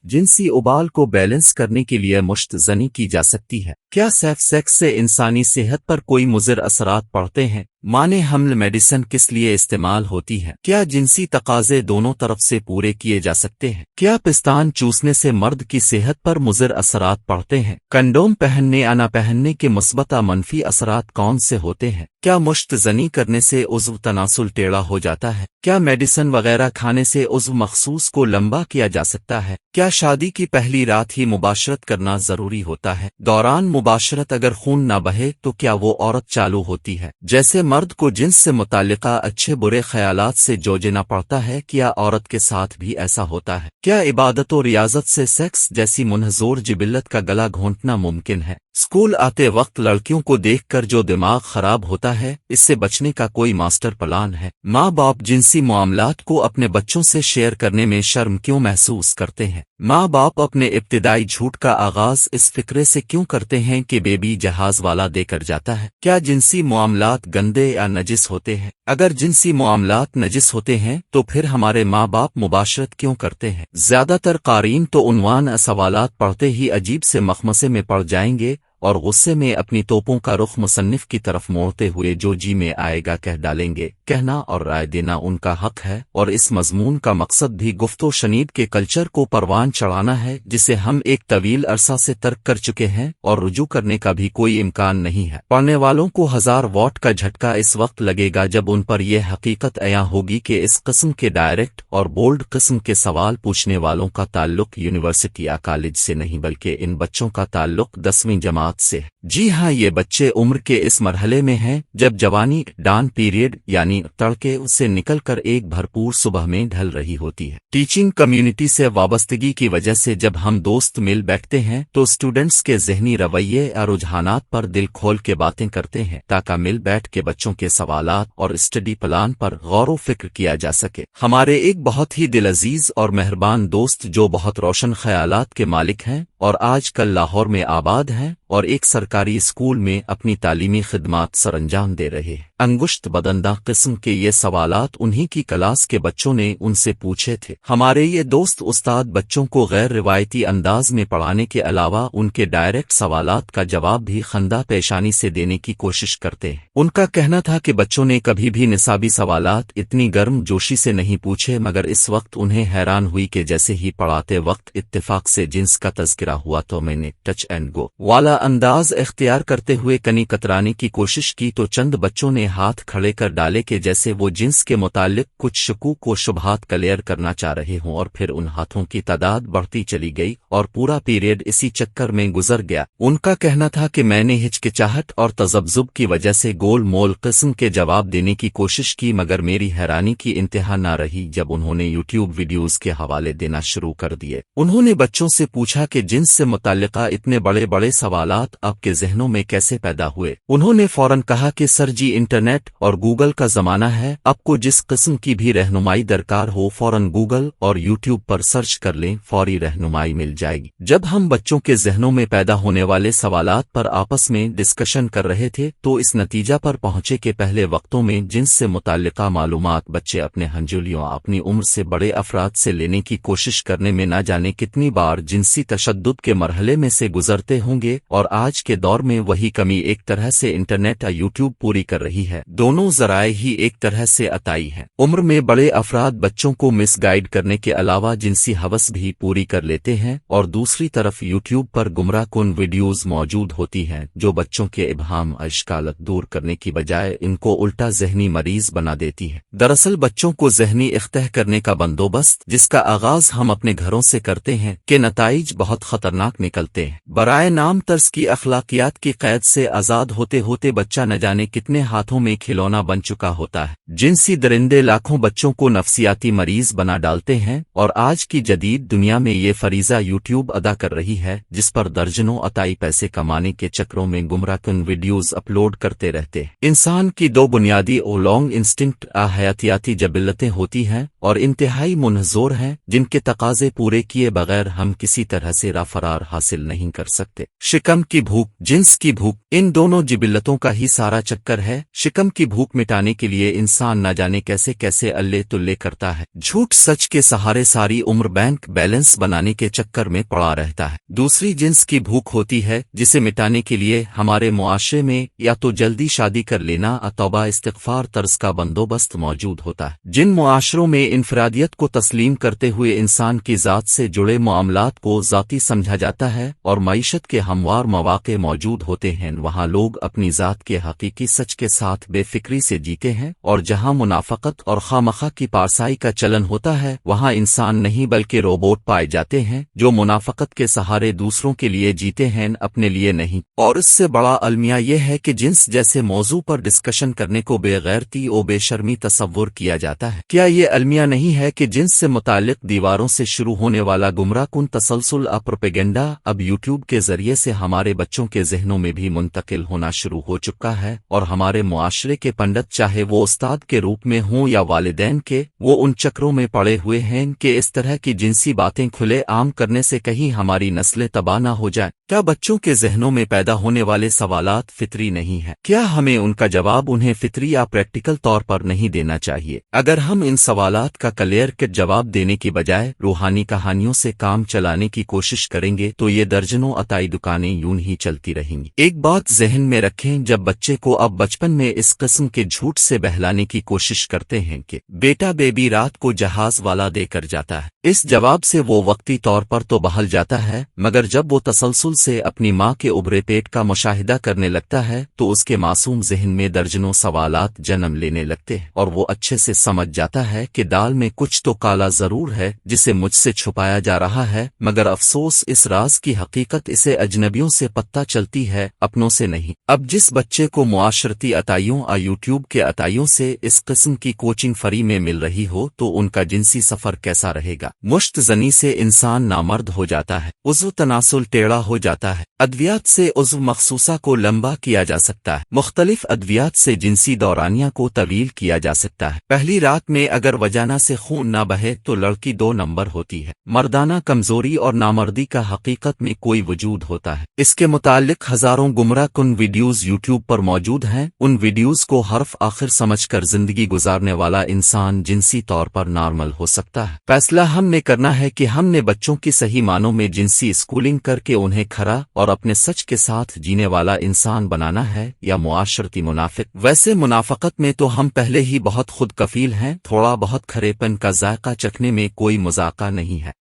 जिनसी उबाल को बैलेंस करने के लिए मुश्त ज़नी की जा सकती है। क्या सेफ सेक्स से इंसानी सेहत पर कोई मुज़िर असरात पड़ते हैं? माने हमल मेडिसिन किस लिए इस्तेमाल होती है? क्या जिनसी तकाजे दोनों तरफ से पूरे किए जा सकते हैं? क्या पिस्तान चूसने से मर्द की सेहत पर मुज़िर असरात पड़ते हैं? कंडोम पहनने या न पहनने के मुस्बत मनफी असरात कौन से होते हैं? क्या मुश्त ज़नी करने से उज़्व तनासुल टेढ़ा हो जाता है? क्या मेडिसिन वगैरह खाने से उज़्व मखसूस को लंबा किया जा सकता है? क्या शादी की पहली रात ही मुबाशरत करना जरूरी होता है? दौरान मुबाशरत अगर खून न बहे तो क्या वो औरत चालू होती है? जैसे मर्द को जिन्स से मुताल्लिका अच्छे बुरे ख्यालात से जोजना पड़ता है, क्या औरत के साथ भी ऐसा होता है? क्या इबादत और रियाजत से सेक्स जैसी मुनहजोर जिबिल्लत का गला घोंटना मुमकिन है? स्कूल आते वक्त लड़कियों को देखकर जो दिमाग खराब होता है, इससे बचने का कोई मास्टर प्लान है? माँ बाप जिनसी मामलात को अपने बच्चों से शेयर करने में शर्म क्यों महसूस करते हैं? माँ बाप अपने इब्तिदाई झूठ का आगाज इस फिक्रे से क्यों करते हैं कि बेबी जहाज वाला देकर जाता है? क्या जिनसी मामलात गंदे या नजिस होते हैं? अगर जिनसी मामलात नजिस होते हैं तो फिर हमारे माँ बाप मुबाशरत क्यों करते हैं? ज्यादातर क़ारीन तो उन्वान सवालात पढ़ते ही अजीब से मखमसे में पड़ जाएंगे और गुस्से में अपनी तोपों का रुख मुसन्निफ की तरफ मोड़ते हुए जो जी में आएगा कह डालेंगे। कहना और राय देना उनका हक है, और इस मजमून का मकसद भी गुफ्तो शनीद के कल्चर को परवान चढ़ाना है, जिसे हम एक तवील अरसा से तर्क कर चुके हैं और रुजू करने का भी कोई इम्कान नहीं है। पढ़ने वालों को 1000 वॉट का झटका इस वक्त लगेगा जब उन पर यह हकीकत अयां होगी कि इस किस्म के डायरेक्ट और बोल्ड किस्म के सवाल पूछने वालों का ताल्लुक यूनिवर्सिटी या कॉलेज से नहीं, बल्कि इन बच्चों का ताल्लुक 10वीं जमात से। जी हाँ, ये बच्चे उम्र के इस मरहले में हैं जब जवानी डान पीरियड यानी तड़के से निकलकर एक भरपूर सुबह में ढल रही होती है। टीचिंग कम्युनिटी से वाबस्तगी की वजह से जब हम दोस्त मिल बैठते हैं तो स्टूडेंट्स के जहनी रवैये या रुझानात पर दिल खोल के बातें करते हैं, ताकि मिल बैठ के बच्चों के सवालात और स्टडी प्लान पर गौर फिक्र किया जा सके। हमारे एक बहुत ही दिलअजीज और मेहरबान दोस्त जो बहुत रोशन ख्यालात के मालिक हैं और आजकल लाहौर में आबाद हैं और एक सरकारी स्कूल में अपनी तालीमी खिदमात सरंजाम दे रहे हैं, अंगुश्त बदंदा किस्म के ये सवालात उन्हीं की क्लास के बच्चों ने उनसे पूछे थे। हमारे ये दोस्त उस्ताद बच्चों को गैर रिवायती अंदाज में पढ़ाने के अलावा उनके डायरेक्ट सवालात का जवाब भी खंदा पेशानी से देने की कोशिश करते हैं। उनका कहना था कि बच्चों ने कभी भी निसाबी सवालात इतनी गर्म जोशी से नहीं पूछे, मगर इस वक्त उन्हें हैरान हुई कि जैसे ही पढ़ाते वक्त इत्तेफाक से जिन्स का तज़किरा हुआ तो मैंने टच एंड गो वाला अंदाज इख्तियार करते हुए कनी कतराने की कोशिश की तो चंद बच्चों ने हाथ खड़े कर डाले कि जैसे वो जिन्स के मुतालिक कुछ शकूक व शुबहात क्लियर करना चाह रहे हों, और फिर उन हाथों की तादाद बढ़ती चली गई और पूरा पीरियड इसी चक्कर में गुजर गया। उनका कहना था कि मैंने हिचकिचाहट और तजब्जुब की वजह से गोल मोल किस्म के जवाब देने की कोशिश की, मगर मेरी हैरानी की इंतहा न रही जब उन्होंने यूट्यूब वीडियोज के हवाले देना शुरू कर दिए। उन्होंने बच्चों से पूछा कि जिन्स से मुताल्लिका इतने बड़े बड़े सवालात आपके जहनों में कैसे पैदा हुए। उन्होंने फौरन कहा कि सर जी, इंटरनेट और गूगल का जमाना है, आपको जिस किस्म की भी रहनुमाई दरकार हो फौरन गूगल और यूट्यूब पर सर्च कर लें, फौरी रहनुमाई मिल जाएगी। जब हम बच्चों के जहनों में पैदा होने वाले सवालात पर आपस में डिस्कशन कर रहे थे तो इस नतीजा पर पहुंचे कि पहले वक्तों में जिन्स से मुताल्लिका मालूमात बच्चे अपने हंजुलियों अपनी उम्र से बड़े अफराद से लेने की कोशिश करने में न जाने कितनी बार जिनसी तशद्दुद के मरहले में से गुजरते होंगे, और आज के दौर में वही कमी एक तरह से इंटरनेट या यूट्यूब पूरी कर रही है। दोनों जराए ही एक तरह से अताई हैं। उम्र में बड़े अफराद बच्चों को मिसगाइड करने के अलावा जिनसी हवस भी पूरी कर लेते हैं, और दूसरी तरफ यूट्यूब पर गुमराह कुन वीडियोज मौजूद होती हैं जो बच्चों के इब्हाम अश्कालत दूर करने की बजाय इनको उल्टा जहनी मरीज बना देती है। दरअसल बच्चों को जहनी इख्तह करने का बंदोबस्त, जिसका आगाज हम अपने घरों से करते हैं, के नताइज बहुत खतरनाक निकलते हैं। बराए नाम तर्स की अखलाकियात की कैद से आजाद होते होते बच्चा न जाने कितने हाथों में खिलौना बन चुका होता है। जिनसी दरिंदे लाखों बच्चों को नफसियाती मरीज बना डालते हैं, और आज की जदीद दुनिया में ये फरीजा यूट्यूब अदा कर रही है, जिस पर दर्जनों अताई पैसे कमाने के चक्रों में गुमराहकुन वीडियोज अपलोड करते रहते हैं। इंसान की दो बुनियादी और लॉन्ग इंस्टिंक्ट हयातियाती जबिल्लतें होती हैं और इंतहाई मुनहजोर हैं, जिनके तकाजे पूरे किए बगैर हम किसी तरह से राफरार हासिल नहीं कर सकते। शिकम की भूख, जिन्स की भूख, इन दोनों जिबिल्लतों का ही सारा चक्कर है। शिकम की भूख मिटाने के लिए इंसान न जाने कैसे कैसे अल्ले तुल्ले करता है। झूठ सच के सहारे सारी उम्र बैंक बैलेंस बनाने के चक्कर में पड़ा रहता है। दूसरी जिन्स की भूख होती है जिसे मिटाने के लिए हमारे मुआशरे में या तो जल्दी शादी कर लेना तौबा इस्तिग़फ़ार तर्ज का बंदोबस्त मौजूद होता है। जिन मुआशरों में इनफरादियत को तस्लीम करते हुए इंसान की ज़ात से जुड़े मामलात को ज़ाती समझा जाता है और मईशत के हमवार मौक़े मौजूद होते हैं, वहाँ लोग अपनी ज़ात के हकीकी सच के साथ बेफिक्री से जीते हैं, और जहाँ मुनाफ़क़त और खामखा की पारसाई का चलन होता है वहाँ इंसान नहीं बल्कि रोबोट पाए जाते हैं जो मुनाफ़क़त के सहारे दूसरों के लिए जीते हैं, अपने लिए नहीं। और इससे बड़ा अलमिया यह है कि जिन्स जैसे मौजू पर डिस्कशन करने को बेगैरती और बेशर्मी तसव्वुर किया जाता है। क्या ये अलमिया नहीं है कि जिन्स से मुताल्लिक दीवारों से शुरू होने वाला गुमराह कुन तसलसल प्रोपेगेंडा अब यूट्यूब के जरिए से हमारे बच्चों के जहनों में भी मुंतकिल होना शुरू हो चुका है, और हमारे मुआशरे के पंडित चाहे वो उस्ताद के रूप में हों या वालिदैन के, वो उन चक्रों में पड़े हुए हैं कि इस तरह की जिनसी बातें खुले आम करने से कहीं हमारी नस्लें तबाह न हो जाए। क्या बच्चों के जहनों में पैदा होने वाले सवालात फितरी नहीं है? क्या हमें उनका जवाब उन्हें फितरी या प्रैक्टिकल तौर पर नहीं देना चाहिए? अगर हम इन सवालात का क्लियर कट जवाब देने की बजाय रूहानी कहानियों से काम चलाने की कोशिश करेंगे तो ये दर्जनों अताई दुकानें यूं ही चलती रहेंगी। एक बात जहन में रखें, जब बच्चे को अब बचपन में इस किस्म के झूठ से बहलाने की कोशिश करते हैं कि बेटा बेबी रात को जहाज वाला देकर जाता है, इस जवाब से वो वक्ती तौर पर तो बहल जाता है, मगर जब वो तसलसल से अपनी माँ के उभरे पेट का मुशाहिदा करने लगता है तो उसके मासूम ज़हन में दर्जनों सवालात जन्म लेने लगते हैं, और वो अच्छे से समझ जाता है कि दाल में कुछ तो काला जरूर है जिसे मुझसे छुपाया जा रहा है, मगर अफसोस इस राज की हकीकत इसे अजनबियों से पता चलती है, अपनों से नहीं। अब जिस बच्चे को मुआशरती अताइयों और यूट्यूब के अताइयों से इस किस्म की कोचिंग फ्री में मिल रही हो तो उनका जिनसी सफर कैसा रहेगा? मुश्त जनी से इंसान नामर्द हो जाता है, उज़्व तनासुल टेढ़ा हो जाता है, अद्वियात से उज़्व मखसूसा को लंबा किया जा सकता है, मुख्तलिफ अद्वियात से जिनसी दौरानिया को तवील किया जा सकता है। पहली रात में अगर वजाना से खून ना बहे तो लड़की 2 नंबर होती है। मर्दाना कमजोरी और नामर्दी का हकीकत में कोई वजूद होता है। इसके मुताल्लिक हजारों गुमराह कुन वीडियोस यूट्यूब पर मौजूद हैं। उन वीडियोस को हर्फ आखिर समझकर जिंदगी गुजारने वाला इंसान जिनसी तौर पर नॉर्मल हो सकता है। फैसला हमने करना है कि हमने बच्चों की सही मानों में जिनसी स्कूलिंग करके उन्हें खरा और अपने सच के साथ जीने वाला इंसान बनाना है या मुआशरती मुनाफिक। वैसे मुनाफकत में तो हम पहले ही बहुत खुद कफील हैं, थोड़ा बहुत खरेपन का जायका चखने में कोई मजाका नहीं है।